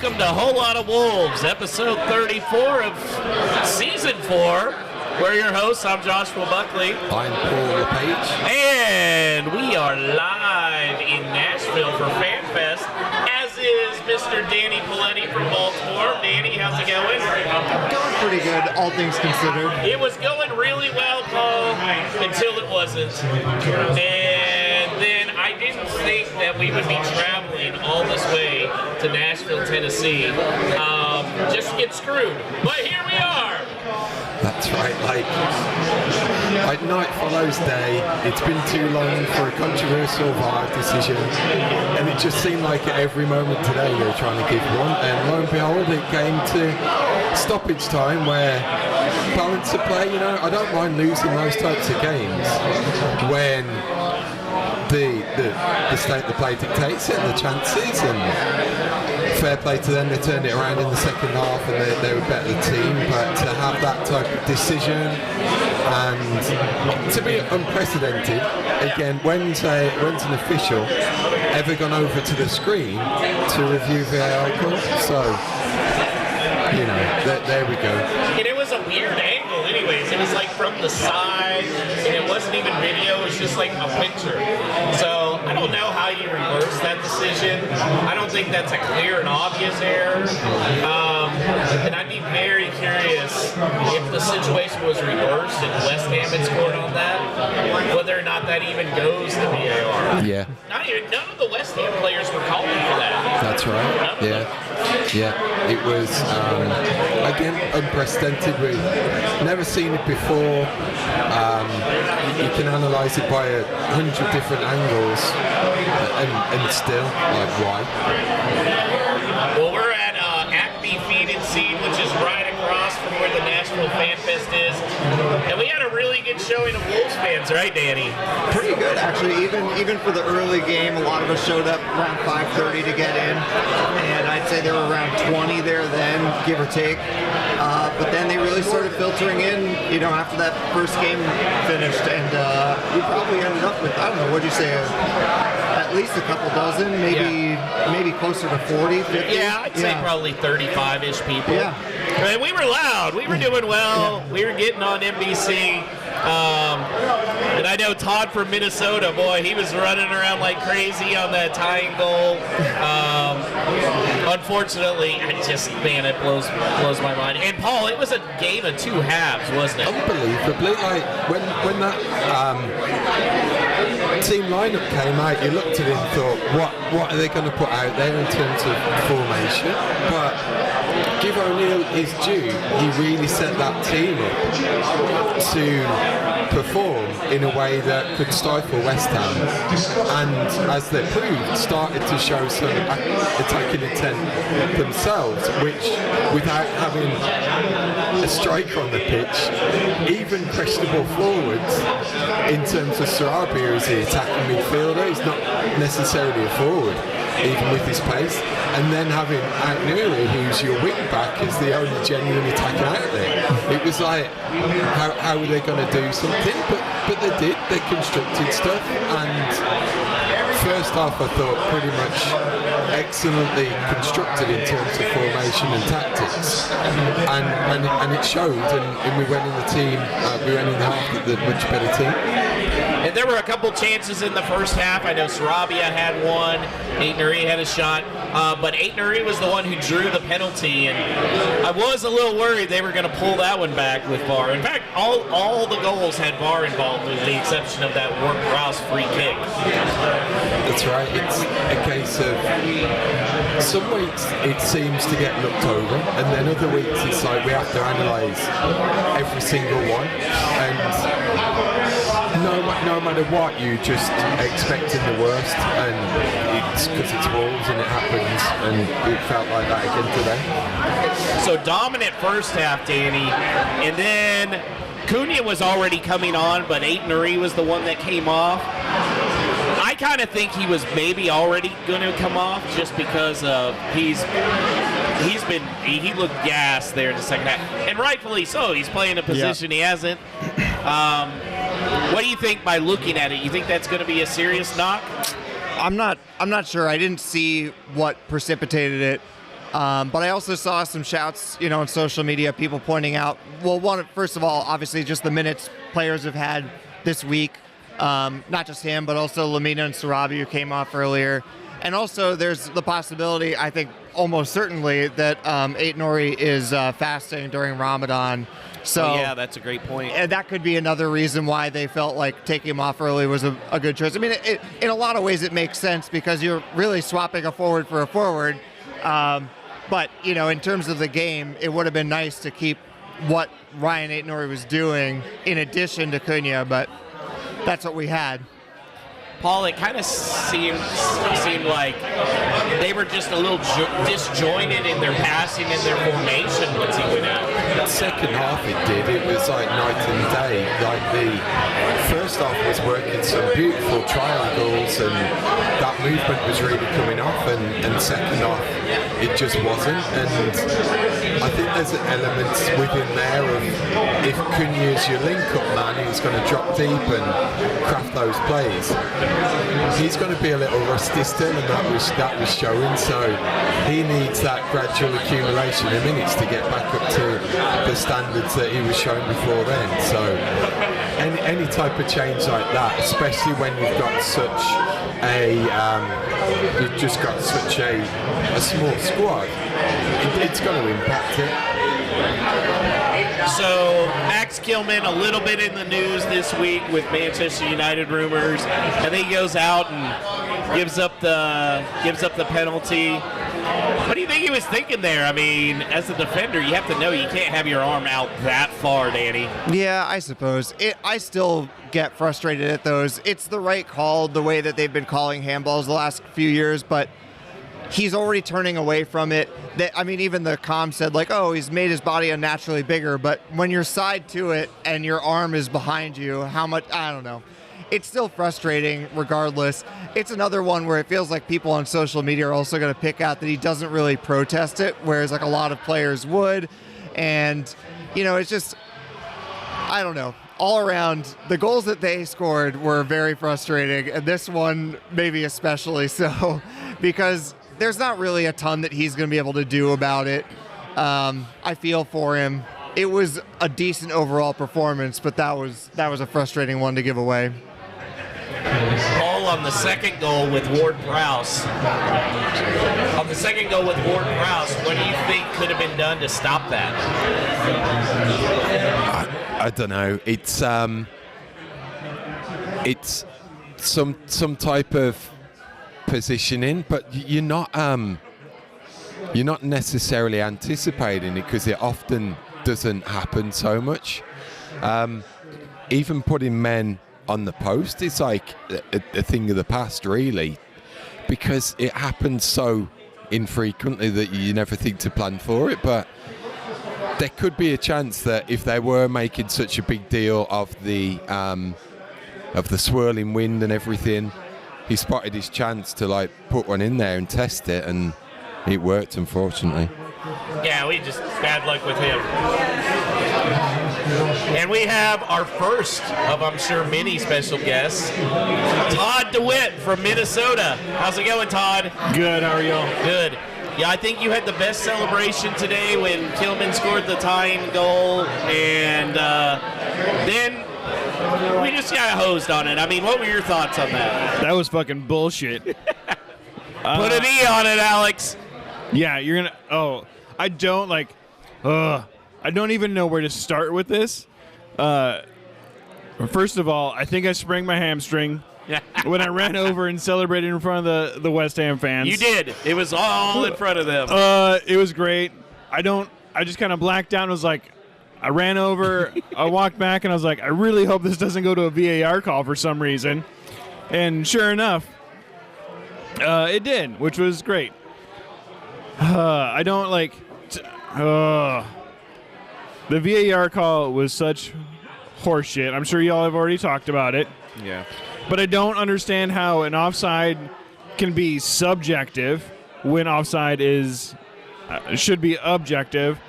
welcome to Whole Lot of Wolves, episode 34 of season 4. We're your hosts. I'm Joshua Buckley. I'm Paul LePage. And we are live in Nashville for FanFest, as is Mr. Danny Paletti from Baltimore. Danny, how's it going? Going pretty good, all things considered. It was going really well, Paul, until it wasn't. And then I didn't think that we would be traveling all this way to Nashville, Tennessee, just to get screwed. But here we are. That's right, like night follows day. It's been too long for a controversial VAR decision, and it just seemed like at every moment today they were trying to give one, and lo and behold it came to stoppage time where balance of play, I don't mind losing those types of games when the state of the play dictates it and the chances, and fair play to them, they turned it around in the second half and they were better team, but to have that type of decision and to be unprecedented, again, when's an official ever gone over to the screen to review VAR calls? So, there we go. And it was a weird angle anyways. It was like from the side, and it wasn't even video, it was just like a picture. So I don't know how you reverse that decision. I don't think that's a clear and obvious error. And I'd be very curious if the situation was reversed and West Ham had scored on that, whether or not that even goes to VAR. Yeah. None of the West Ham players were calling for that. That's right. Yeah. It was, again, unprecedented. We've never seen it before. You can analyse it by 100 different angles, and still, like, why? Well, we're at Acme Feed and Seed, which is right across from where the Nashville FanFest is. And we had a really good showing of Wolves fans, right, Danny? Pretty good, actually. Even for the early game, a lot of us showed up around 5:30 to get in, and I'd say there were around 20 there then, give or take. But then they really started filtering in, after that first game finished, and we probably ended up with, I don't know, what'd you say, at least a couple dozen, maybe closer to 40, 50? Yeah, I'd say probably 35-ish people. Yeah. And we were loud. We were doing well. We were getting on NBC. And I know Todd from Minnesota, boy, he was running around like crazy on that tying goal. Unfortunately, it blows my mind. And Paul, it was a game of two halves, wasn't it? Unbelievably, like when that team lineup came out, you looked at it and thought, what are they going to put out there in terms of formation? But give O'Neill his due, he really set that team up to perform in a way that could stifle West Ham, and as they proved, started to show some attacking intent themselves, which, without having a striker on the pitch, even questionable forwards in terms of Sarabia as the attacking midfielder, he's not necessarily a forward, even with his pace, and then having Aït-Nouri, who's your wing back, as the only genuine attacking outlet. It was like, how were they going to do something? But they did. They constructed stuff, and first half I thought pretty much excellently constructed in terms of formation and tactics, and it showed. And we went in the team. We went in the half with the much better team. And there were a couple chances in the first half. I know Sarabia had one, Aït-Nouri had a shot, but Aït-Nouri was the one who drew the penalty, and I was a little worried they were going to pull that one back with VAR. In fact, all the goals had VAR involved, with the exception of that Ward-Prowse free kick. That's right. It's a case of some weeks it seems to get looked over, and then other weeks it's like we have to analyse every single one, and no matter what, you just expecting the worst, and it's because it's Wolves and it happens, and it felt like that again today. So dominant first half, Danny, and then Cunha was already coming on, but Aït-Nouri was the one that came off. I kind of think he was maybe already going to come off just because he looked gassed there in the second half, and rightfully so. He's playing a position he hasn't. What do you think by looking at it? You think that's going to be a serious knock? I'm not sure. I didn't see what precipitated it. But I also saw some shouts, on social media, people pointing out, first of all, obviously just the minutes players have had this week. Not just him, but also Lamina and Sarabi, who came off earlier. And also there's the possibility, I think almost certainly, that Aït-Nouri is fasting during Ramadan. So yeah, that's a great point. And that could be another reason why they felt like taking him off early was a good choice. I mean, in a lot of ways it makes sense because you're really swapping a forward for a forward. But, in terms of the game, it would have been nice to keep what Ryan Aït-Nouri was doing in addition to Cunha, but that's what we had. Paul, it kind of seemed like they were just a little disjointed in their passing and their formation once he went out. Second half it did. It was like night and day. Like the first half was working some beautiful triangles and that movement was really coming off, and second half it just wasn't. And I think there's elements within there of if Cunha's your link-up man who's going to drop deep and craft those plays, he's going to be a little rusty still, and that was showing. So he needs that gradual accumulation of minutes to get back up to the standards that he was showing before then. So any type of change like that, especially when you've got such a small squad, it's going to impact it. So Max Kilman a little bit in the news this week with Manchester United rumors, and then he goes out and gives up the penalty. What do you think he was thinking there? I mean, as a defender, you have to know you can't have your arm out that far, Danny. Yeah, I suppose. I still get frustrated at those. It's the right call, the way that they've been calling handballs the last few years, but he's already turning away from it. Even the comm said, he's made his body unnaturally bigger, but when you're side to it and your arm is behind you, how much, I don't know. It's still frustrating regardless. It's another one where it feels like people on social media are also going to pick out that he doesn't really protest it, whereas a lot of players would. And, it's just, I don't know. All around, the goals that they scored were very frustrating, and this one maybe especially so, because there's not really a ton that he's going to be able to do about it. I feel for him. It was a decent overall performance, but that was a frustrating one to give away. Paul, on the second goal with Ward-Prowse. What do you think could have been done to stop that? I don't know. It's some type of positioning, but you're not necessarily anticipating it because it often doesn't happen so much. Even putting men on the post is like a thing of the past, really, because it happens so infrequently that you never think to plan for it. But there could be a chance that if they were making such a big deal of the swirling wind and everything, he spotted his chance to put one in there and test it, and it worked, unfortunately. Yeah, we just bad luck with him. And we have our first of, I'm sure, many special guests, Todd DeWitt from Minnesota. How's it going, Todd? Good, how are y'all? Good. Yeah, I think you had the best celebration today when Kilman scored the tying goal, and then we just got hosed on it. I mean, what were your thoughts on that? That was fucking bullshit. Put an E on it, Alex. Yeah, you're gonna. Oh, I don't I don't even know where to start with this. First of all, I think I sprained my hamstring when I ran over and celebrated in front of the West Ham fans. You did. It was all in front of them. It was great. I just kind of blacked out and was like, I ran over, I walked back, and I was like, I really hope this doesn't go to a VAR call for some reason. And sure enough, it did, which was great. I don't the VAR call was such horseshit. I'm sure y'all have already talked about it. Yeah. But I don't understand how an offside can be subjective when offside should be objective.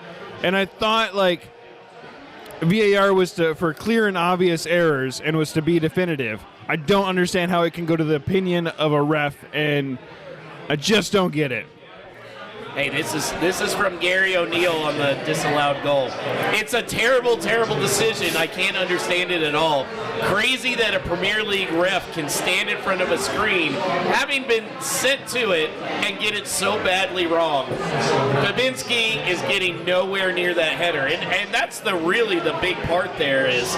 And I thought VAR was for clear and obvious errors and was to be definitive. I don't understand how it can go to the opinion of a ref, and I just don't get it. Hey, this is from Gary O'Neill on the disallowed goal. It's a terrible, terrible decision. I can't understand it at all. Crazy that a Premier League ref can stand in front of a screen, having been sent to it, and get it so badly wrong. Babinski is getting nowhere near that header, and that's really the big part there is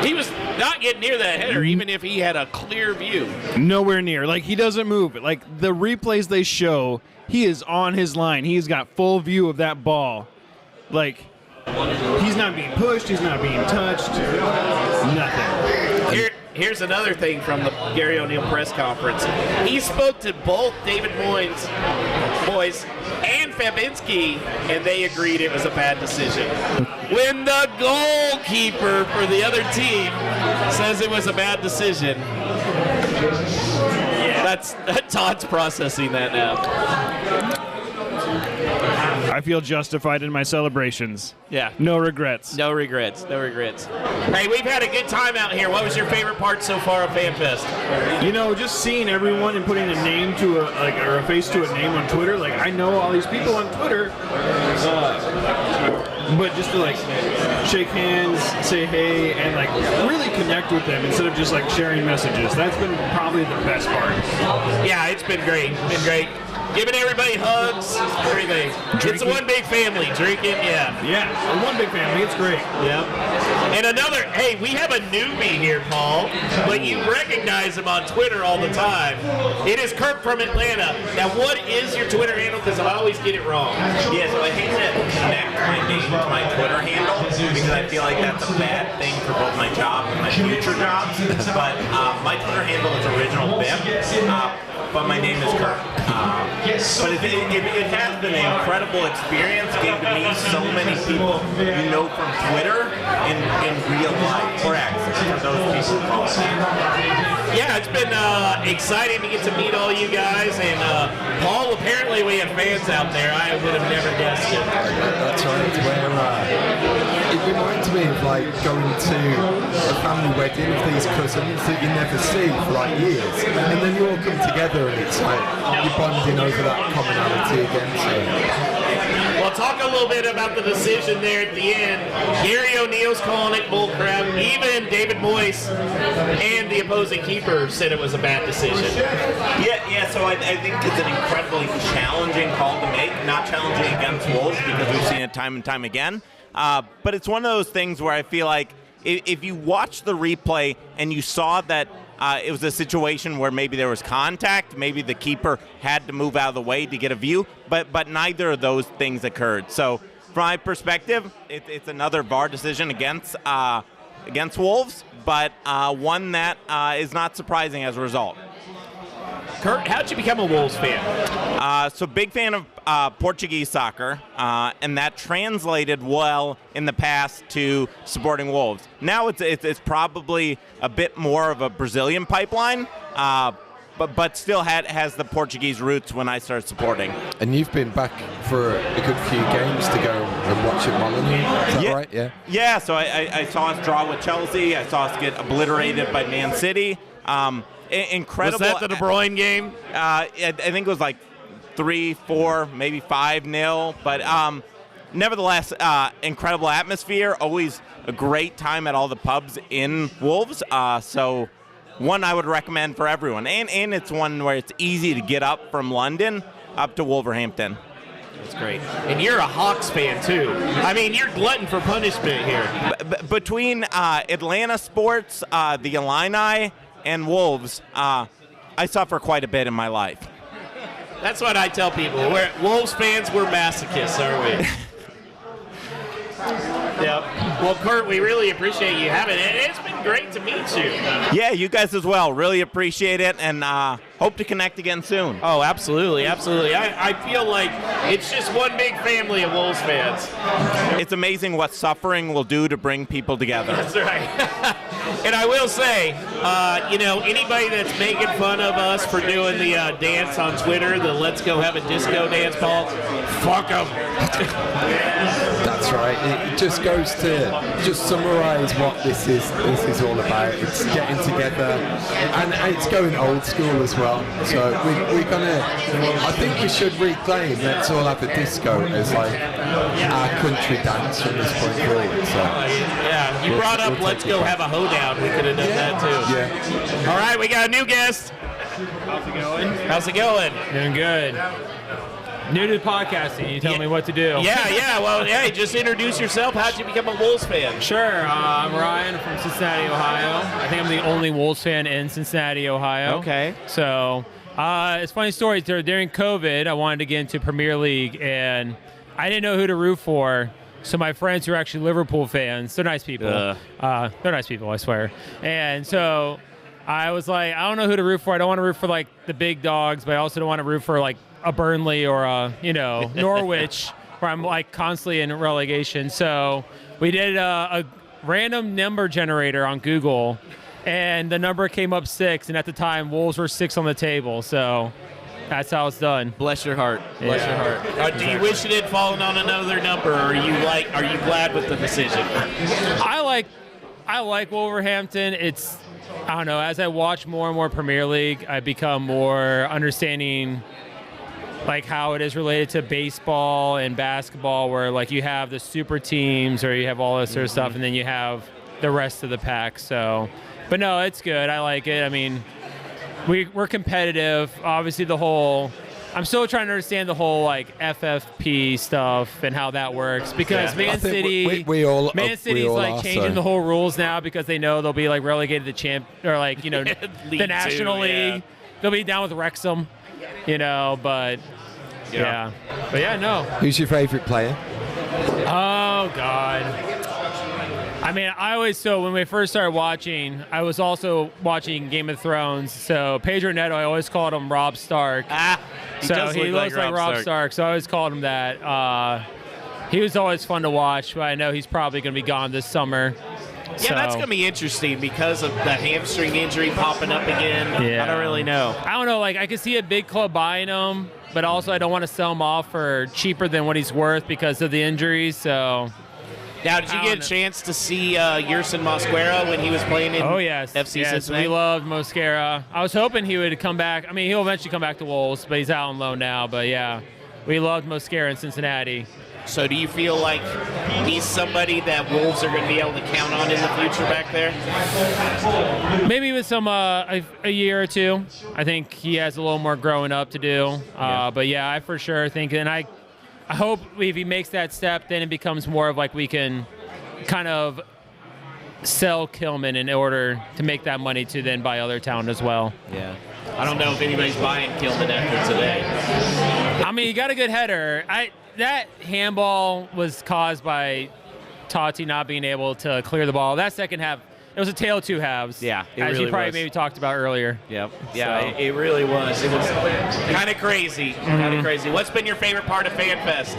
he was not getting near that header, even if he had a clear view. Nowhere near. Like, he doesn't move. Like, the replays they show, he is on his line. He's got full view of that ball. Like, he's not being pushed. He's not being touched. Nothing. Here's another thing from the Gary O'Neill press conference. He spoke to both David Moyes and Fabinski, and they agreed it was a bad decision. When the goalkeeper for the other team says it was a bad decision, that's Todd's processing that now. I feel justified in my celebrations. Yeah. No regrets. No regrets. No regrets. Hey, we've had a good time out here. What was your favorite part so far of FanFest? You know, just seeing everyone and putting a name to a face to a name on Twitter. Like, I know all these people on Twitter, but just to like shake hands, say hey, and like really connect with them instead of just like sharing messages. That's been probably the best part. Yeah, it's been great. Been great. Giving everybody hugs, everything. Drinking. It's one big family. Drinking, yeah. Yeah, one big family. It's great. Yep. And another, hey, we have a newbie here, Paul, but you recognize him on Twitter all the time. It is Kirk from Atlanta. Now, what is your Twitter handle? Because I always get it wrong. Yeah, so I hate to connect my name to my Twitter handle because I feel like that's a bad thing for both my job and my future jobs. But my Twitter handle is Original Bim. But my name is Kirk. But it has been an incredible experience, gave to me so many people you know from Twitter in real life, or actually for those people who call it. Yeah, it's been exciting to get to meet all you guys, and Paul, apparently we have fans out there. I would have never guessed it. That's right, where it reminds me of like going to a family wedding of these cousins that you never see for like years, and then you all come together and it's like you're bonding over that commonality again. So. Well, talk a little bit about the decision there at the end. Gary O'Neill's calling it bullcrap. Even David Moyes and the opposing keeper said it was a bad decision. Yeah. So I think it's an incredibly challenging call to make. Not challenging against Wolves because we've seen it time and time again. But it's one of those things where I feel like if you watch the replay and you saw that it was a situation where maybe there was contact, maybe the keeper had to move out of the way to get a view, but neither of those things occurred. So from my perspective, it's another VAR decision against Wolves, but one that is not surprising as a result. Kurt, how'd you become a Wolves fan? So big fan of Portuguese soccer, and that translated well in the past to supporting Wolves. Now it's probably a bit more of a Brazilian pipeline, but still has the Portuguese roots when I started supporting. And you've been back for a good few games to go and watch at Molyneux, is that right? Yeah. Yeah, so I saw us draw with Chelsea. I saw us get obliterated by Man City. Incredible. Was that the De Bruyne game? I think it was like 3-4, maybe 5-0. But nevertheless, incredible atmosphere. Always a great time at all the pubs in Wolves. So one I would recommend for everyone. And it's one where it's easy to get up from London up to Wolverhampton. That's great. And you're a Hawks fan, too. I mean, you're glutton for punishment here. Between Atlanta sports, the Illini, and Wolves, I suffer quite a bit in my life. That's what I tell people. We're Wolves fans, we're masochists, aren't we? Yep. Well, Kurt, we really appreciate you having it. It's been great to meet you. Yeah, you guys as well. Really appreciate it, and hope to connect again soon. Oh, absolutely, absolutely. I feel like it's just one big family of Wolves fans. It's amazing what suffering will do to bring people together. That's right. And I will say, anybody that's making fun of us for doing the dance on Twitter, the Let's Go Have a Disco dance, Paul, fuck them. That's right. It just goes to just summarise what this is all about. It's getting together, and it's going old school as well. So we're gonna. I think we should reclaim Let's All Have a Disco as like our country dance from this point forward. So Yeah, you brought up Let's Go Have a Hoedown. We could have done that too. yeah. All right, we got a new guest. How's it going? How's it going? Doing good. New to podcasting. You tell me what to do. Yeah. Well, hey, just introduce yourself. How'd you become a Wolves fan? Sure. I'm Ryan from Cincinnati, Ohio. I think I'm the only Wolves fan in Cincinnati, Ohio. Okay. So, it's a funny story. During COVID, I wanted to get into Premier League, and I didn't know who to root for. So my friends who are actually Liverpool fans, they're nice people. They're nice people, I swear. And so I was like, I don't know who to root for. I don't want to root for like the big dogs, but I also don't want to root for like a Burnley or a, Norwich, where I'm like constantly in relegation. So we did a random number generator on Google, and the number came up 6, and at the time Wolves were 6 on the table. So that's how it's done. Bless your heart. Bless Yeah. your heart. Do you wish it had fallen on another number, or are you glad with the decision? I like Wolverhampton. It's, I don't know, as I watch more and more Premier League, I become more understanding like how it is related to baseball and basketball, where like you have the super teams or you have all this sort of stuff, and then you have the rest of the pack. So, but no, it's good. I like it. I mean, we're competitive. Obviously, I'm still trying to understand the whole like FFP stuff and how that works, because Man City, Man City's like changing the whole rules now because they know they'll be like relegated to the National League. They'll be down with Wrexham, but no. Who's your favourite player? Oh God. I mean, when we first started watching, I was also watching Game of Thrones. So Pedro Neto, I always called him Robb Stark. He looks like Robb Stark, so I always called him that. He was always fun to watch, but I know he's probably going to be gone this summer. Yeah, that's going to be interesting because of the hamstring injury popping up again. Yeah. I don't really know. I don't know. Like, I could see a big club buying him, but also I don't want to sell him off for cheaper than what he's worth because of the injuries. So. Now, did you get a chance to see Yerson Mosquera when he was playing in FC Cincinnati? We loved Mosquera. I was hoping he would come back. I mean, he'll eventually come back to Wolves, but he's out on loan now. But, yeah, we loved Mosquera in Cincinnati. So do you feel like he's somebody that Wolves are going to be able to count on in the future back there? Maybe with some a year or two. I think he has a little more growing up to do. But, yeah, I for sure think – and I hope if he makes that step, then it becomes more of like we can kind of sell Kilman in order to make that money to then buy other talent as well. Yeah. I don't know if anybody's buying Kilman after today. I mean, he got a good header. That handball was caused by Totti not being able to clear the ball. That second half, it was a tale of two halves. Yeah, it as really you probably was. maybe talked about earlier. Yep. Yeah, So. it really was. It was kind of crazy. Kind of crazy. What's been your favorite part of FanFest?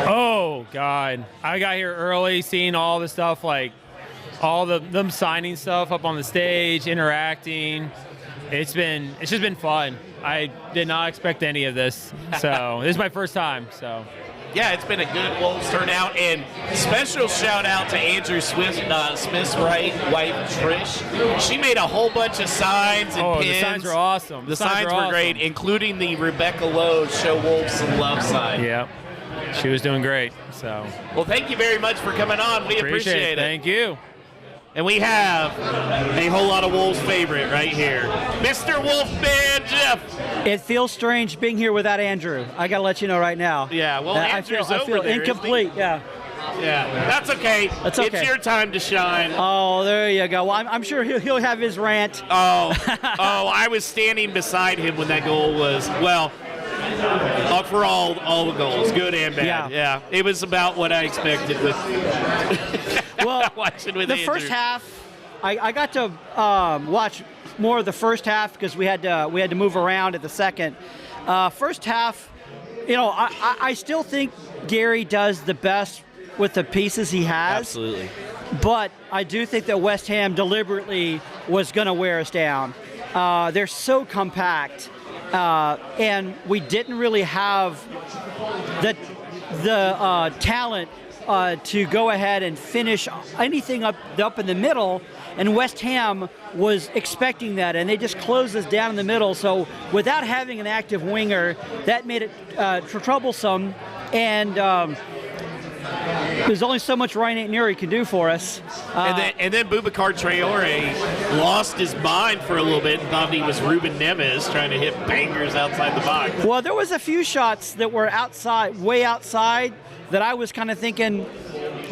Oh God, I got here early, seeing all the stuff, like all them signing stuff up on the stage, interacting. It's just been fun. I did not expect any of this, so this is my first time. So. Yeah, it's been a good Wolves turnout, and special shout out to Andrew Smith's wife, Trish. She made a whole bunch of signs and pins. The signs were awesome. The signs were great, including the Rebecca Lowe Show Wolves Some Love sign. Yeah, she was doing great. So. Well, thank you very much for coming on. We appreciate it. Thank you. And we have a whole lot of Wolves favorite right here, Mr. Wolfman Jeff. It feels strange being here without Andrew. I gotta let you know right now. Yeah, well, Andrew's I feel over there, incomplete. Yeah. Yeah, that's okay. That's okay. It's your time to shine. Oh, there you go. Well, I'm sure he'll have his rant. Oh, I was standing beside him when that goal was, well, for all the goals, good and bad. Yeah. It was about what I expected with watching with the Andrew. first half, I got to watch more of the first half because we had to move around at the second. First half, I still think Gary does the best with the pieces he has. Absolutely. But I do think that West Ham deliberately was going to wear us down. They're so compact, and we didn't really have the talent to go ahead and finish anything up in the middle, and West Ham was expecting that, and they just closed us down in the middle. So without having an active winger, that made it troublesome, and there's only so much Ryan Nuri can do for us. And then Boubacar Traore lost his mind for a little bit and thought he was Ruben Neves trying to hit bangers outside the box. Well, there was a few shots that were way outside, that I was kind of thinking,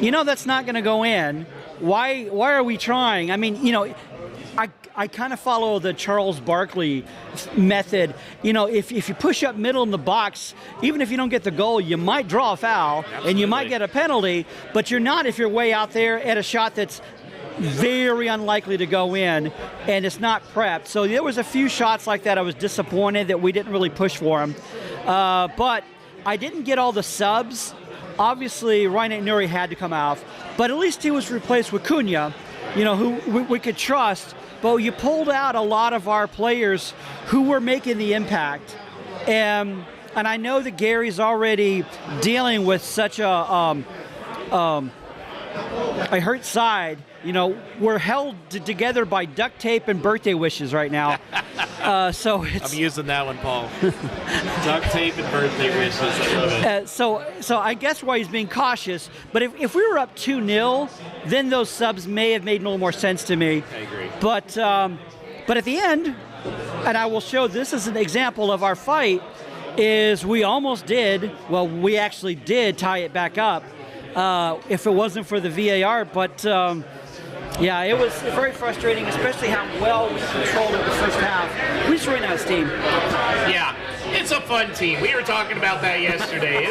that's not going to go in. Why are we trying? I mean, I kind of follow the Charles Barkley method. If you push up middle in the box, even if you don't get the goal, you might draw a foul. Absolutely. And you might get a penalty, but you're not if you're way out there at a shot that's very unlikely to go in and it's not prepped. So there was a few shots like that I was disappointed that we didn't really push for them. But I didn't get all the subs. Obviously, Ryan Nuri had to come out, but at least he was replaced with Cunha, who we could trust. But you pulled out a lot of our players who were making the impact. And I know that Gary's already dealing with such a hurt side. We're held together by duct tape and birthday wishes right now. So it's, I'm using that one, Paul. Duct tape and birthday wishes. I love it. So I guess why he's being cautious. But if we were up 2-0, then those subs may have made a little more sense to me. I agree. But at the end, and I will show this as an example of our fight, is we we actually did tie it back up if it wasn't for the VAR. But yeah, it was very frustrating, especially how well we controlled it the first half. We just ran out of steam. Yeah, it's a fun team. We were talking about that yesterday.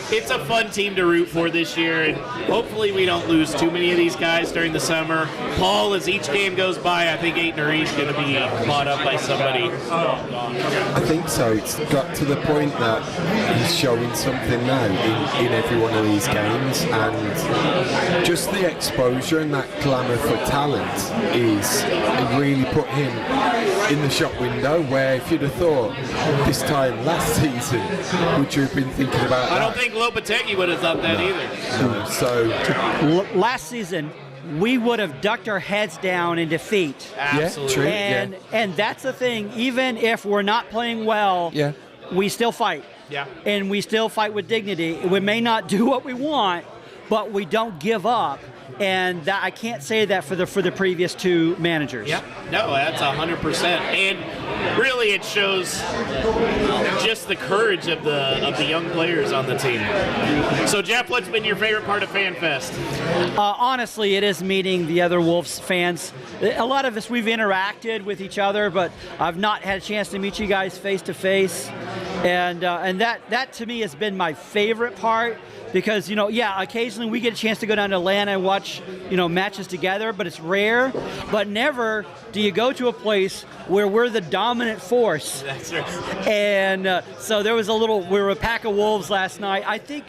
It's a fun team to root for this year, and hopefully we don't lose too many of these guys during the summer. Paul, as each game goes by, I think Aitner is going to be caught up by somebody. I think so. It's got to the point that he's showing something now in every one of these games, and just the exposure and that glamour for talent it really put him in the shop window, where if you'd have thought this time last season, would you have been thinking about that? I don't think Lopetegui would have thought that either. So last season, we would have ducked our heads down in defeat. Absolutely. True. And that's the thing. Even if we're not playing well, we still fight. Yeah. And we still fight with dignity. We may not do what we want, but we don't give up. And I can't say that for the previous two managers. Yeah, no, that's 100%, and really it shows just the courage of the young players on the team. So, Jeff, what's been your favorite part of FanFest? Honestly, it is meeting the other Wolves fans. A lot of us, we've interacted with each other, but I've not had a chance to meet you guys face to face, and that to me has been my favorite part. Because, occasionally we get a chance to go down to Atlanta and watch, matches together, but it's rare. But never do you go to a place where we're the dominant force. That's right. And so we were a pack of wolves last night. I think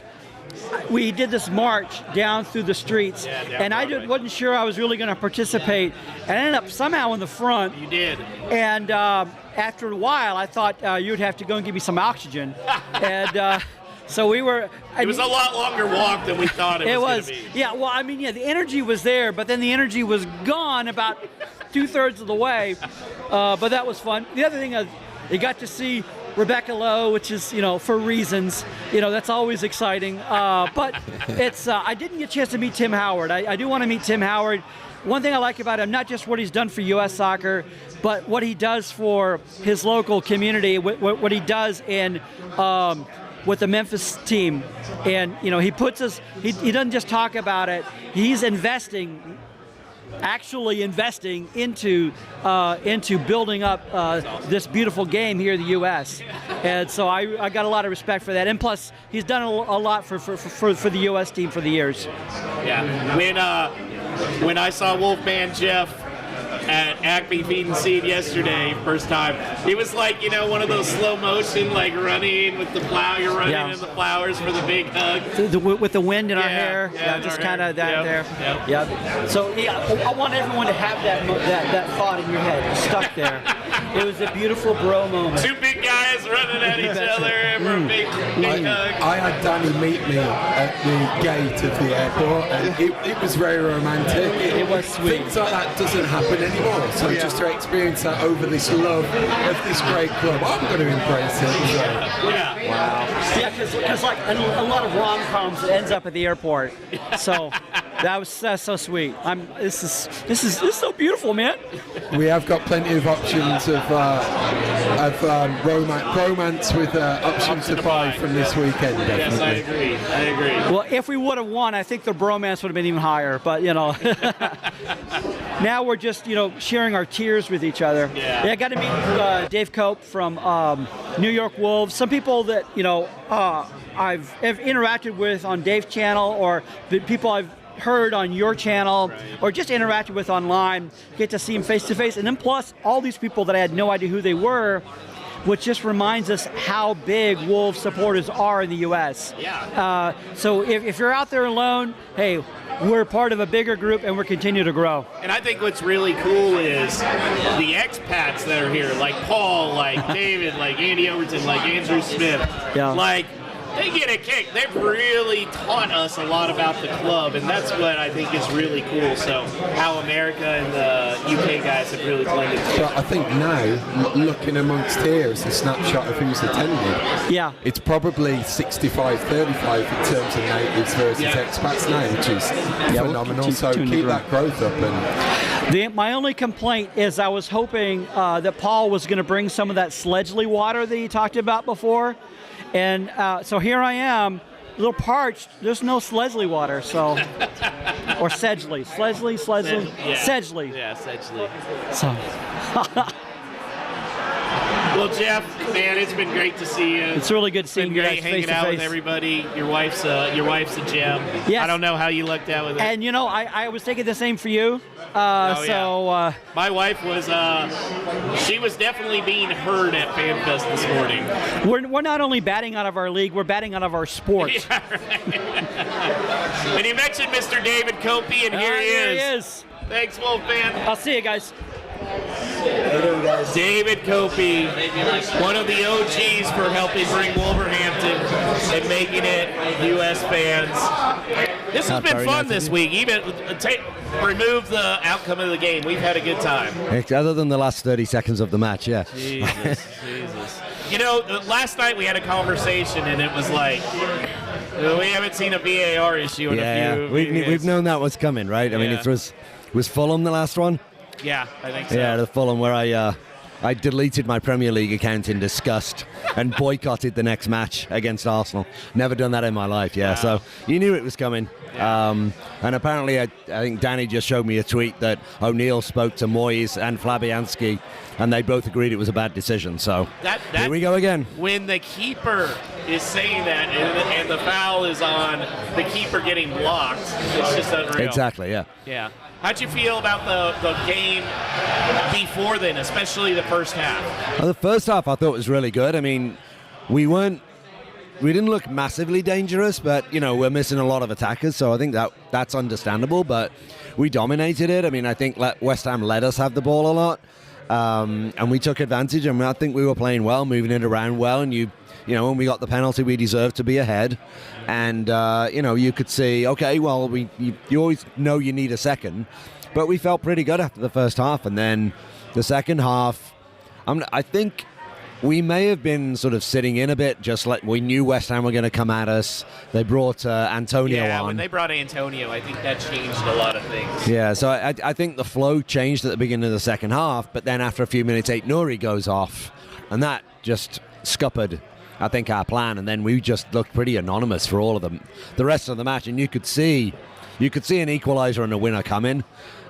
we did this march down through the streets, and I wasn't sure I was really going to participate. And I ended up somehow in the front. You did. And after a while, I thought you'd have to go and give me some oxygen. And... So we were... It was a lot longer walk than we thought it was going to be. Yeah, well, the energy was there, but then the energy was gone about 2/3 of the way. But that was fun. The other thing is you got to see Rebecca Lowe, which is, for reasons, that's always exciting. But it's I didn't get a chance to meet Tim Howard. I do want to meet Tim Howard. One thing I like about him, not just what he's done for U.S. soccer, but what he does for his local community, what he does in... with the Memphis team, and he puts us. He doesn't just talk about it. He's actually investing into building up this beautiful game here in the U.S. And so I got a lot of respect for that. And plus, he's done a lot for the U.S. team for the years. Yeah. When I saw Wolfman Jeff at Acme Feed and Seed yesterday, first time, it was like, one of those slow motion, like running with the plow, you're running in the flowers for the big hug. With the wind in our hair. Yeah, just kind of that there. Yep. Yeah. So, I want everyone to have that thought in your head, stuck there. It was a beautiful bro moment. Two big guys guys running at each other and for a big hug. I had Danny meet me at the gate of the airport, and it was very romantic. It was sweet. Things like that doesn't happen anymore. So just to experience that over this love of this great club, I'm going to embrace it. So. Yeah. Yeah, because like a lot of rom-coms, it ends up at the airport. So that's so sweet. This is so beautiful, man. We have got plenty of options of romance with options to buy from this weekend. Yes, I Definitely. agree. Well, if we would have won, I think the bromance would have been even higher. But now we're just sharing our tears with each other. Yeah. I got to meet Dave Cope from New York Wolves. Some people that I've interacted with on Dave's channel, or the people I've heard on your channel, or just interacted with online, get to see them face to face, and then plus all these people that I had no idea who they were, which just reminds us how big Wolves supporters are in the U.S. Yeah. So if you're out there alone, hey, we're part of a bigger group and we're continuing to grow. And I think what's really cool is the expats that are here, like Paul, like David, like Andy Overton, like Andrew Smith. Yeah. Like, they get a kick. They've really taught us a lot about the club, and that's what I think is really cool. So how America and the UK guys have really blended But together. I think now, looking amongst here as a snapshot of who's attended, Yeah. it's probably 65-35 in terms of natives versus expats now, which is phenomenal. So keep that growth up. And My only complaint is I was hoping that Paul was going to bring some of that Sledgley water that he talked about before. And so here I am, a little parched. There's no Sledgley water, so or Sedgley, Sledgley. Yeah. Sedgley. Yeah, Sedgley. So Well, Jeff, man, it's been great to see you. it's really good seeing Been you great guys hanging face to out with face. everybody. Your wife's a gem. Yes. I don't know how you lucked out with it. And I was thinking the same for you. My wife was, she was definitely being heard at FanFest this morning. We're not only batting out of our league, we're batting out of our sport. Yeah, right. And you mentioned Mr. David Copey, and here he is. Thanks, Wolfman. I'll see you guys. David Copey, one of the OGs for helping bring Wolverhampton and making it U.S. fans. This has been fun this week. Even remove the outcome of the game, we've had a good time. Other than the last 30 seconds of the match, yeah. Jesus. Last night we had a conversation, and it was like, we haven't seen a VAR issue in a few we've years. known that was coming, right? I mean, it was Fulham the last one? Yeah, I think so. Yeah, the Fulham where I deleted my Premier League account in disgust and boycotted the next match against Arsenal. Never done that in my life, yeah. Wow. So you knew it was coming. Yeah. And apparently, I think Danny just showed me a tweet that O'Neill spoke to Moyes and Fabianski, and they both agreed it was a bad decision. So here we go again. When the keeper is saying that and the foul is on the keeper getting blocked, it's just unreal. Exactly, yeah. Yeah. How'd you feel about the game before then, especially the first half? Well, the first half I thought was really good. I mean, we didn't look massively dangerous, but we're missing a lot of attackers, so I think that's understandable. But we dominated it. I mean, I think West Ham let us have the ball a lot, and we took advantage. I mean, I think we were playing well, moving it around well, and when we got the penalty, we deserved to be ahead. And, you could see, okay, well, you always know you need a second. But we felt pretty good after the first half. And then the second half, I think we may have been sort of sitting in a bit, just like we knew West Ham were going to come at us. They brought Antonio on. Yeah, when they brought Antonio, I think that changed a lot of things. Yeah, so I think the flow changed at the beginning of the second half. But then after a few minutes, Aït-Nouri goes off. And that just scuppered, I think, our plan, and then we just looked pretty anonymous for all of them. The rest of the match, and you could see an equalizer and a winner coming,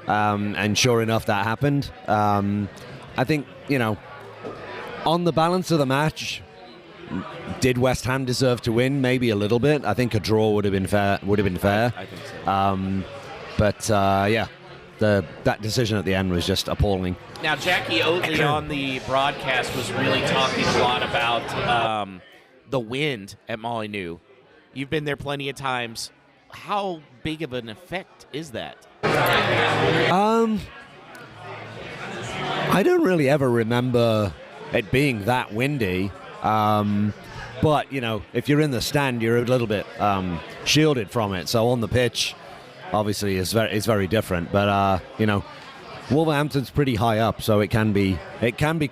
and sure enough, that happened. I think, on the balance of the match, did West Ham deserve to win? Maybe a little bit. I think a draw would have been fair. I think so. But that decision at the end was just appalling. Now, Jackie Oatley on the broadcast was really talking a lot about the wind at Molyneux. You've been there plenty of times. How big of an effect is that? I don't really ever remember it being that windy. But, if you're in the stand, you're a little bit shielded from it. So on the pitch, obviously, is very different. But, Wolverhampton's pretty high up, so it can be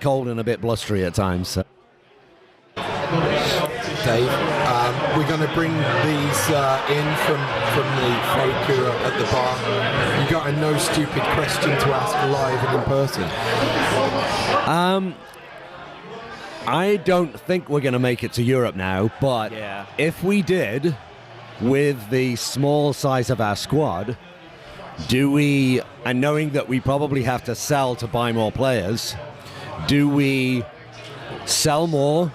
cold and a bit blustery at times. So. Dave, we're going to bring these in from the folk who are at the bar. You got a no stupid question to ask live and in person? I don't think we're going to make it to Europe now, but if we did, with the small size of our squad, and knowing that we probably have to sell to buy more players, do we sell more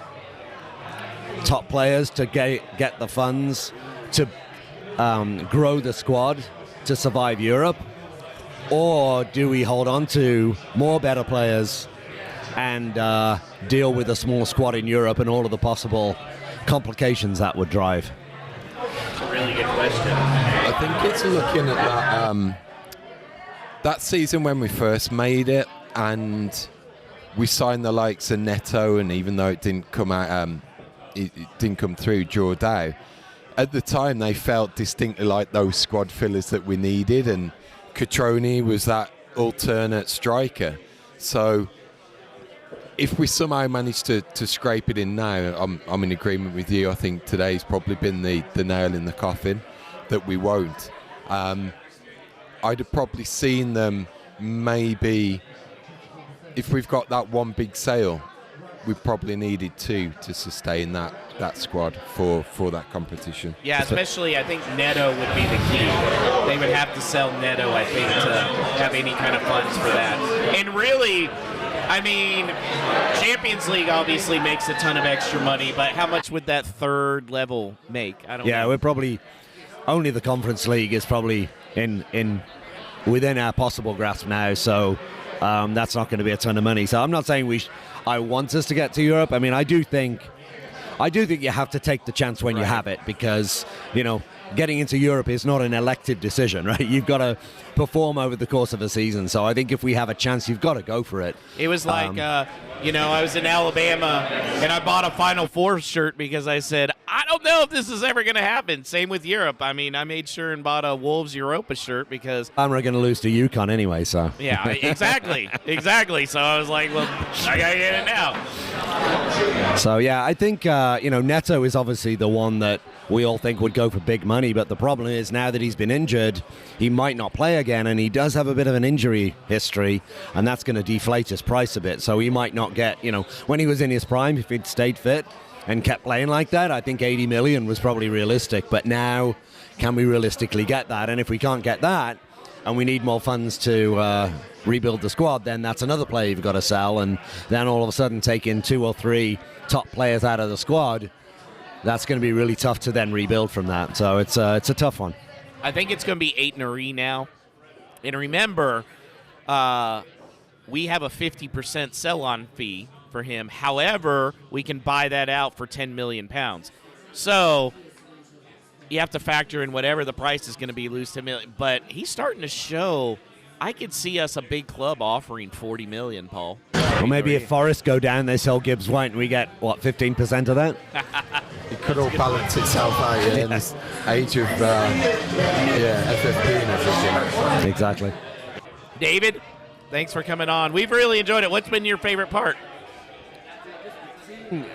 top players to get the funds to grow the squad to survive Europe? Or do we hold on to more better players and deal with a small squad in Europe and all of the possible complications that would drive? That's a really good question. I think it's looking at that season when we first made it, and we signed the likes of Neto, and even though it didn't come out, it didn't come through, Jordan. At the time, they felt distinctly like those squad fillers that we needed, and Catroni was that alternate striker. So if we somehow manage to scrape it in now, I'm in agreement with you. I think today's probably been the nail in the coffin that we won't. I'd have probably seen them maybe, if we've got that one big sale, we probably needed two to sustain that squad for that competition. Yeah, especially I think Neto would be the key. They would have to sell Neto, I think, to have any kind of funds for that. And really, I mean, Champions League obviously makes a ton of extra money, but how much would that third level make? I don't know. Yeah, we're probably only the Conference League is probably within our possible grasp now, so that's not going to be a ton of money. So I'm not saying I want us to get to Europe. I mean, I do think you have to take the chance when you have it, because getting into Europe is not an elective decision, right? You've got to perform over the course of a season. So I think if we have a chance, you've got to go for it. It was like, I was in Alabama, and I bought a Final Four shirt because I said, I don't know if this is ever going to happen. Same with Europe. I mean, I made sure and bought a Wolves Europa shirt because I'm going to lose to UConn anyway, so. Yeah, exactly. So I was like, well, I got to get it now. So, yeah, I think, Neto is obviously the one that we all think would go for big money, but the problem is now that he's been injured, he might not play again, and he does have a bit of an injury history, and that's going to deflate his price a bit. So he might not get, when he was in his prime, if he'd stayed fit and kept playing like that, I think 80 million was probably realistic. But now, can we realistically get that? And if we can't get that, and we need more funds to rebuild the squad, then that's another player you've got to sell, and then all of a sudden taking 2 or 3 top players out of the squad, that's going to be really tough to then rebuild from that. So it's a tough one. I think it's going to be 8 Nari now. And remember, we have a 50% sell-on fee for him. However, we can buy that out for £10 million. So you have to factor in whatever the price is going to be, lose $10 million. But he's starting to show. I could see us a big club offering $40 million, Paul. Or maybe if Forest go down, they sell Gibbs White, and we get, 15% of that? It could all balance itself out in this age of FFP and everything. Exactly. David, thanks for coming on. We've really enjoyed it. What's been your favorite part?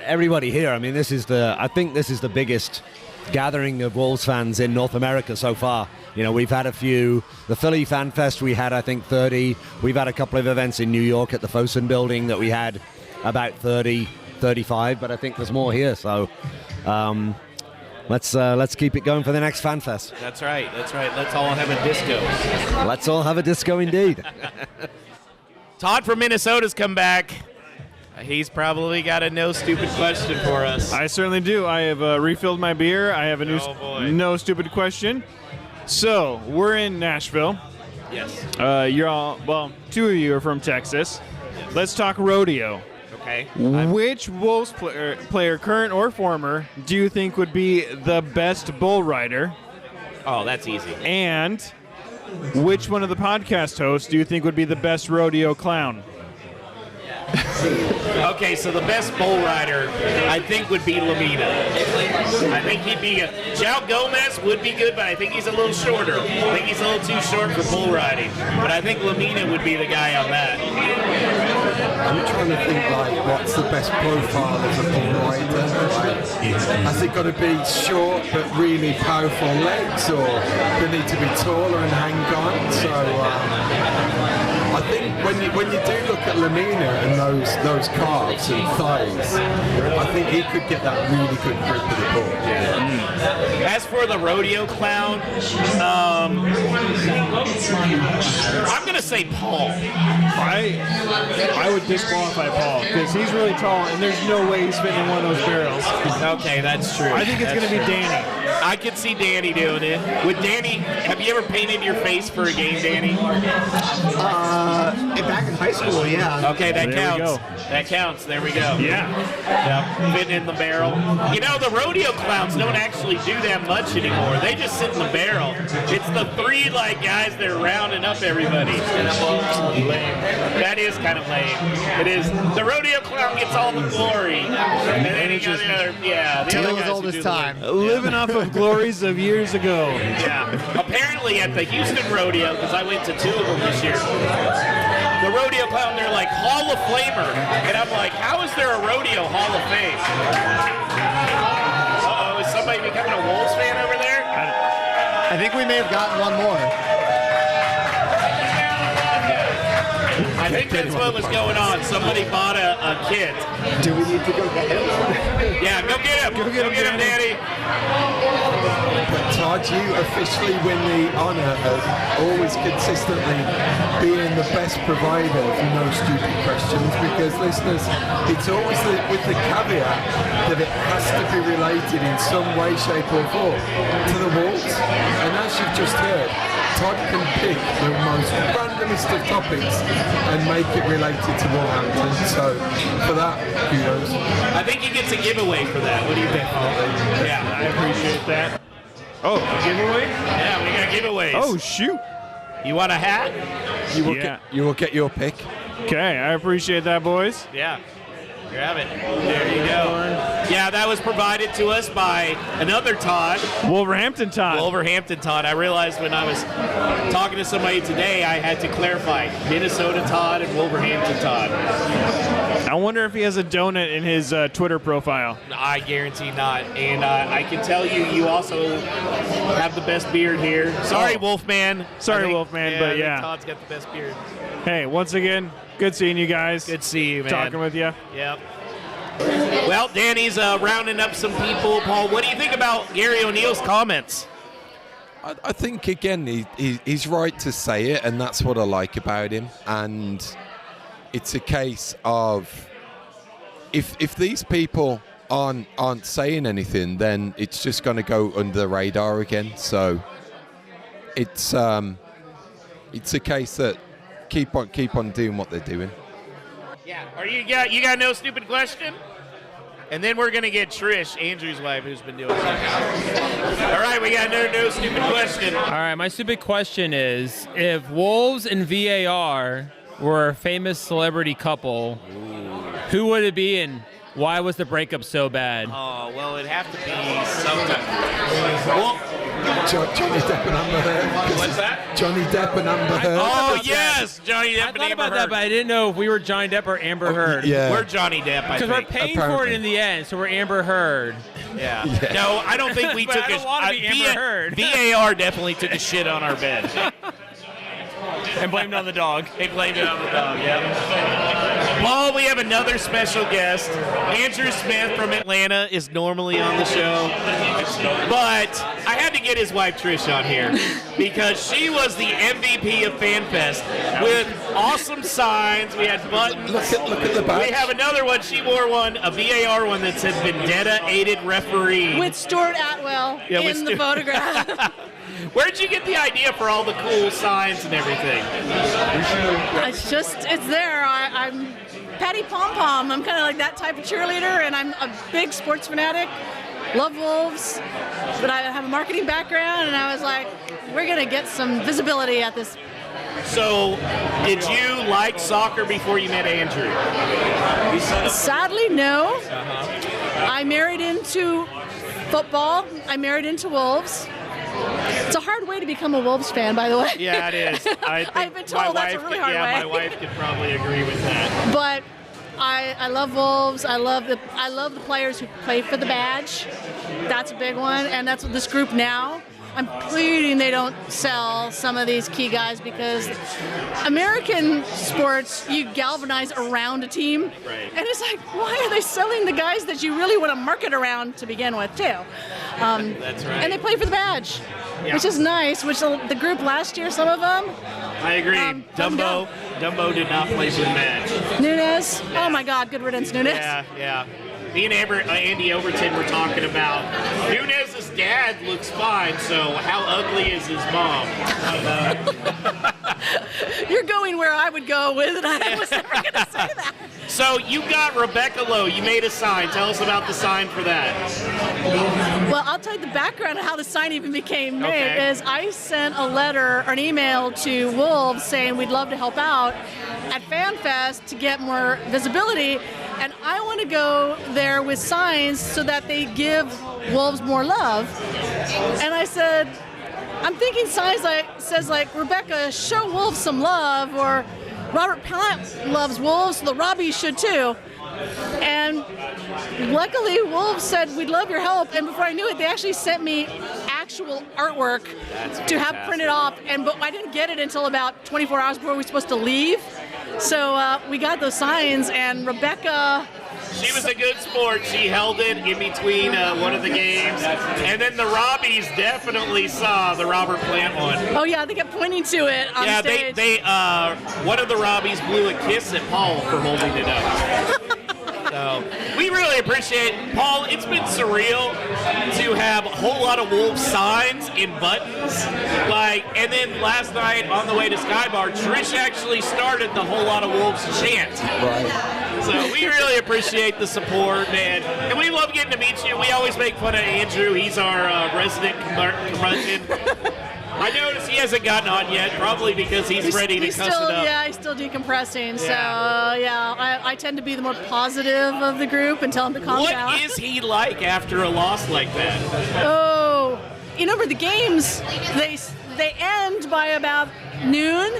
Everybody here. I mean, I think this is the biggest gathering of Wolves fans in North America so far. We've had a few. The Philly Fan Fest, we had, I think, 30. We've had a couple of events in New York at the Fosun building that we had about 30, 35, but I think there's more here. So let's keep it going for the next Fan Fest. That's right. Let's all have a disco. Let's all have a disco indeed. Todd from Minnesota's come back. He's probably got a no stupid question for us. I certainly do. I have refilled my beer. I have a no stupid question. So, we're in Nashville. Yes. You're all, two of you are from Texas. Yes. Let's talk rodeo. Okay. Which Wolves player, current or former, do you think would be the best bull rider? Oh, that's easy. And which one of the podcast hosts do you think would be the best rodeo clown? Okay, so the best bull rider, I think, would be Lamina. I think he'd be João Gomez would be good, but I think he's a little shorter. I think he's a little too short for bull riding. But I think Lamina would be the guy on that. I'm trying to think, like, what's the best profile of a bull rider? Like, has it got to be short but really powerful legs, or they need to be taller and hang on? So I think when you do look at Lamina and those calves and thighs, I think he could get that really good grip of the bull. As for the rodeo clown, I'm going to say Paul. I would disqualify Paul because he's really tall and there's no way he's fitting in one of those barrels. Okay, that's true. I think it's going to be Danny. I could see Danny doing it. With Danny, have you ever painted your face for a game, Danny? Back in high school, yeah. Okay, that There we counts. go. That counts. There we go. Yeah. Yep, fitting in the barrel. You know, the rodeo clowns don't actually do that much anymore. They just sit in the barrel. It's the three guys that are rounding up everybody. Lame. That is kind of lame. It is. The rodeo clown gets all the glory, and then you got the other. Yeah, the other guys all who this do the time. work. Living off of glories of years ago. Yeah. Apparently at the Houston rodeo, because I went to 2 of them this year. The rodeo clown, they're like Hall of Famer. And I'm like, how is there a rodeo Hall of Fame? Uh-oh, is somebody becoming a Wolves fan over there? I think we may have gotten one more. I think that's what was going on. Somebody bought a kit. Do we need to go get him? Yeah, go get him. Go get him, Danny. But Todd, you officially win the honour of always consistently being the best provider of no stupid questions, because listeners, it's always with the caveat that it has to be related in some way, shape or form to the Wolves. And as you've just heard, Todd can pick the most randomest of topics and make it related to Wolverhampton. So for that, kudos. I think he gets a giveaway for that. What do you think? Yeah, I appreciate that. Oh, a giveaway? Yeah, we got giveaways. Oh, shoot. You want a hat? You will get your pick. Okay, I appreciate that, boys. Yeah. Grab it. There you go. Yeah, that was provided to us by another Todd. Wolverhampton Todd. Wolverhampton Todd. I realized when I was talking to somebody today, I had to clarify Minnesota Todd and Wolverhampton Todd. I wonder if he has a donut in his Twitter profile. I guarantee not. And I can tell you, you also have the best beard here. Sorry, Wolfman. Sorry, Wolfman, but I think yeah. Todd's got the best beard. Hey, once again, good seeing you guys. Good to see you, man. Talking with you. Yep. Well, Danny's rounding up some people. Paul, what do you think about Gary O'Neill's comments? I think, again, he's right to say it, and that's what I like about him. And it's a case of if these people aren't saying anything, then it's just going to go under the radar again. So it's a case that keep on doing what they're doing. Yeah. You got no stupid question? And then we're gonna get Trish, Andrew's wife, who's been doing something. All right, we got no stupid question. All right, my stupid question is, if Wolves and VAR were a famous celebrity couple, who would it be and why was the breakup so bad? Oh, well, it'd have to be sometime. Well, Johnny Depp and Amber Heard. what's that? Johnny Depp and Amber Heard. Oh, yes, Johnny Depp I and thought Amber about that, Heard. but I didn't know if we were Johnny Depp or Amber Heard. Yeah. We're Johnny Depp, I Because we're think. paying for Apparently. it in the end, so we're Amber Heard. Yeah. No, I don't think we But took I don't wanna be Amber Heard. VAR definitely took a shit on our bed. And blamed it on the dog. They blamed it on the dog, yeah. Paul, we have another special guest. Andrew Smith from Atlanta is normally on the show. But I had to get his wife Trish on here because she was the MVP of FanFest with awesome signs. We had buttons. Look at the badge. We have another one. She wore one, a VAR one that said Vendetta-aided referee. With Stuart Atwell Yeah, with in the Stuart. photograph. Where'd you get the idea for all the cool signs and everything? It's there. I'm Patty Pom Pom. I'm kind of like that type of cheerleader, and I'm a big sports fanatic. Love Wolves, but I have a marketing background, and I was like, we're going to get some visibility at this. So, did you like soccer before you met Andrew? Sadly, no. I married into football. I married into Wolves. It's a hard way to become a Wolves fan, by the way. Yeah, it is. I've been told that's a really hard way. My wife could probably agree with that. But I love Wolves. I love the players who play for the badge. That's a big one, and that's what this group now. I'm pleading they don't sell some of these key guys because American sports, you galvanize around a team. Right. And it's like, why are they selling the guys that you really want to market around to begin with, too? That's right. And they play for the badge, Yeah. which is nice, which the group last year, some of them. I agree. Dumbo did not play for the match. Nunez. Oh, my God. Good riddance, Nunez. Yeah. Me and Andy Overton were talking about Nunez's dad looks fine, so how ugly is his mom? You're going where I would go with, and I was never going to say that. So you got Rebecca Lowe. You made a sign. Tell us about the sign for that. Well, I'll tell you the background of how the sign even became made. Okay. Is I sent a letter or an email to Wolves saying we'd love to help out at FanFest to get more visibility, and I want to go there with signs so that they give Wolves more love. And I said, I'm thinking signs says Rebecca, show Wolves some love, or Robert Plant loves Wolves, so the Robbies should too. And luckily, Wolves said, we'd love your help. And before I knew it, they actually sent me actual artwork to have printed off. But I didn't get it until about 24 hours before we were supposed to leave. So we got those signs, and Rebecca... She was a good sport. She held it in between one of the games. And then the Robbies definitely saw the Robert Plant one. Oh, yeah, they kept pointing to it on stage. They one of the Robbies blew a kiss at Paul for holding it up. So we really appreciate it. Paul, it's been surreal to have a whole lot of Wolves signs in buttons. And then last night on the way to Skybar, Trish actually started the whole lot of Wolves chant. Right. So we really appreciate the support, man. And we love getting to meet you. We always make fun of Andrew. He's our resident curmudgeon. I noticed he hasn't gotten on yet, probably because he's ready to cuss it up. Yeah, he's still decompressing. So, I tend to be the more positive of the group and tell him to calm down. What is he like after a loss like that? Oh, for the games, they end by about noon.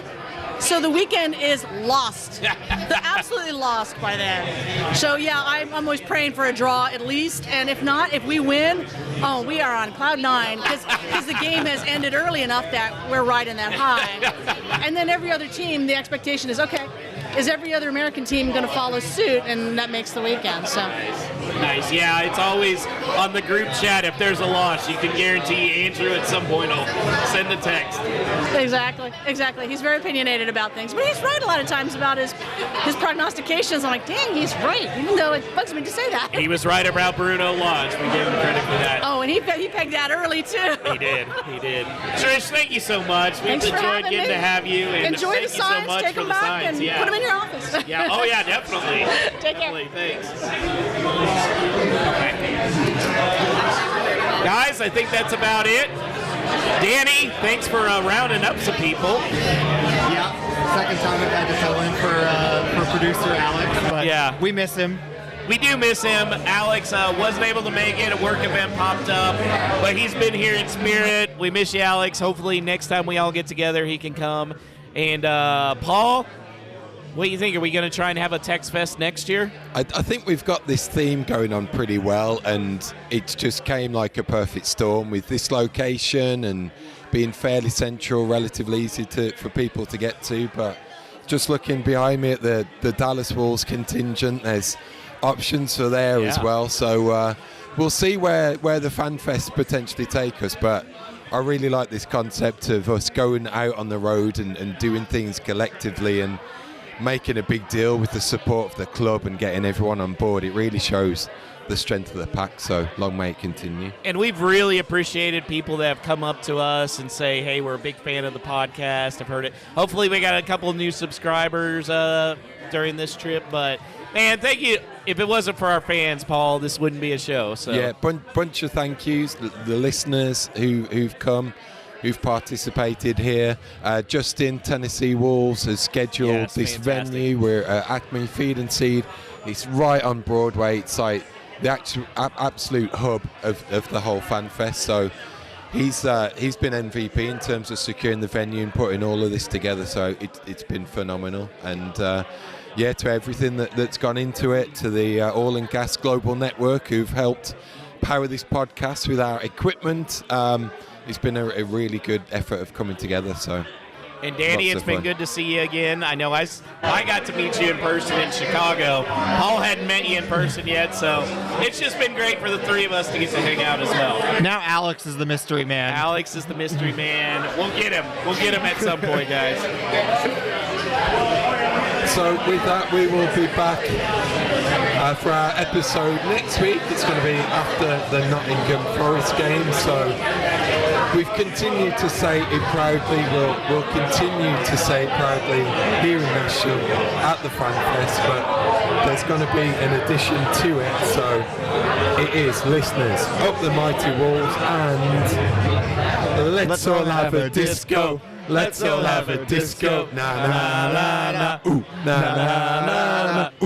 So the weekend is lost. They're absolutely lost by then. So, yeah, I'm always praying for a draw at least. And if not, if we win, we are on cloud nine because the game has ended early enough that we're riding that high. And then every other team, the expectation is, okay, is every other American team going to follow suit? And that makes the weekend. So. Nice. Yeah, it's always on the group chat. If there's a loss, you can guarantee Andrew at some point will send a text. Exactly. He's very opinionated about things, but he's right a lot of times about his prognostications. I'm like, dang, he's right, even though it bugs me to say that. He was right about Bruno Lodge. We give him credit for that. Oh, and he pegged that early too. He did. Trish, thank you so much. We've enjoyed getting to have you. And enjoy thank the signs. You so much take for them the back signs. and put them in your office. Yeah. Oh yeah, definitely. Take care. Thanks. Okay. Guys, I think that's about it. Danny, thanks for rounding up some people. Yeah, second time I've had to fill in for producer Alex, but yeah, we miss him. We do miss him. Alex wasn't able to make it. A work event popped up, but he's been here in spirit. We miss you, Alex. Hopefully next time we all get together, he can come. And Paul, what do you think? Are we going to try and have a Tex Fest next year? I think we've got this theme going on pretty well, and it just came like a perfect storm with this location and being fairly central, relatively easy for people to get to. But just looking behind me at the Dallas Wolves contingent, there's options for there as well. So we'll see where the Fan Fest potentially take us. But I really like this concept of us going out on the road and doing things collectively and making a big deal with the support of the club and getting everyone on board. It really shows the strength of the pack, so long may it continue. And we've really appreciated people that have come up to us and say, hey, we're a big fan of the podcast. I've heard it. Hopefully we got a couple of new subscribers during this trip, but man, thank you. If it wasn't for our fans, Paul, this wouldn't be a show. So yeah, bunch of thank yous, the listeners who've come, who've participated here. Justin, Tennessee Wolves, has scheduled this fantastic. venue. We're at Acme Feed and Seed. It's right on Broadway. It's like the actual absolute hub of the whole fan fest. So he's been MVP in terms of securing the venue and putting all of this together. So it's been phenomenal. And to everything that's gone into it, to the Oil and Gas Global Network who've helped power this podcast with our equipment. It's been a really good effort of coming together. So. And Danny, Lots it's of been fun. good to see you again. I know I got to meet you in person in Chicago. Paul hadn't met you in person yet, so it's just been great for the three of us to get to hang out as well. Now Alex is the mystery man. Alex is the mystery man. We'll get him. We'll get him at some point, guys. So with that, we will be back for our episode next week. It's going to be after the Nottingham Forest game. So we've continued to say it proudly. We'll continue to say it proudly here in Nashville at the Fan Fest. But there's going to be an addition to it. So it is, listeners, up the mighty walls and let's all have a disco. Let's all have a disco. Na na na na. Ooh. Na na na na. Ooh.